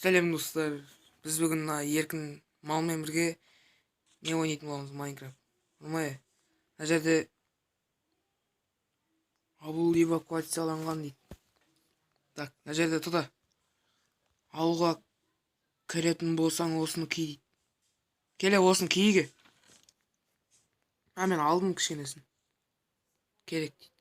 Сәлем достар. Біз бүгін еркін малмен бірге не ойнайтын боламыз? Майнкрафт. Ұрмай. Мына жерде ауыл эвакуацияланған дейді. Так, мына жерде тұр. Ауылға кіретін болсаң осыны ки дейді. Келе осыны киге. Мен алдым кішкенесін. Керек дейді.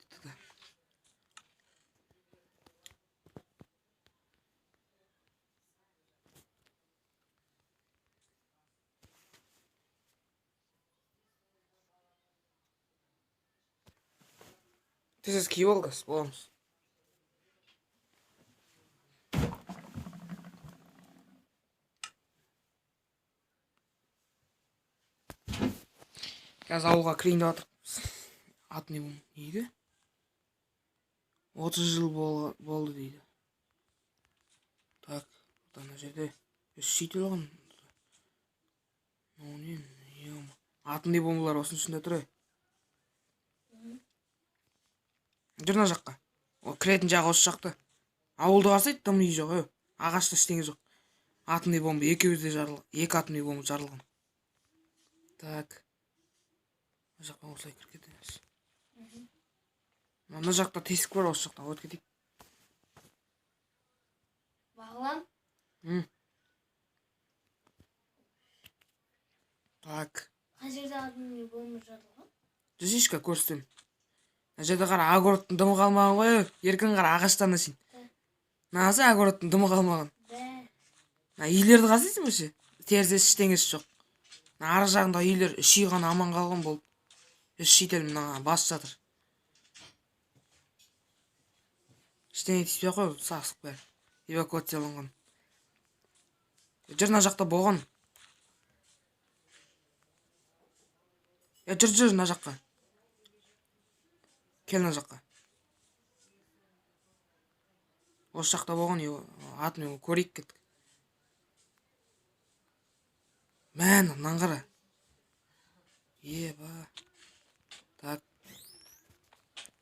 Тез киіп алғас боламыз. Қазір ауылға кірейін деп жатырмыз. Аты не дейді? 30 жыл болды дейді. Так, мына жерде сөйтіп алған. Атын не бомбалар осының ішінде тұр. Жүр мына жаққа. Кіретін жағы осы жақта. Ауылды қарсайды, тым үй жоқ. Ағашта ештеңе жоқ. Атомный бомба екеуі де жарылған. Екі атомный бомба жарылған. Так. Мына жақтан осылай кіріп кетеміз. Мына жақта тесік бар, осы жақтан өтіп кетейік. Бағлан? Так. Қай жерде атомный бомба жарылған? Жүзешка көрсетем. Мына жерде қара, огородтың дымы қалмаған ғой. Еркін қара, ағаштан ашын. Нағасы огородтың дымы қалмаған. Үйлерді қаздайсың өше? Терзесі іштеңесі жоқ. Ары жағында үйлер үш үй ғана аман қалған болды. Үш үйден мына бас жатыр. Іштеңе тиіспей қой, сасық бәрі. Эвакуацияланған. Жүр мына жақта болған. Жүр мына жаққа. Кел мына жаққа. Осы жақта болған, атын көрейік кеттік. Маған қара. Еба.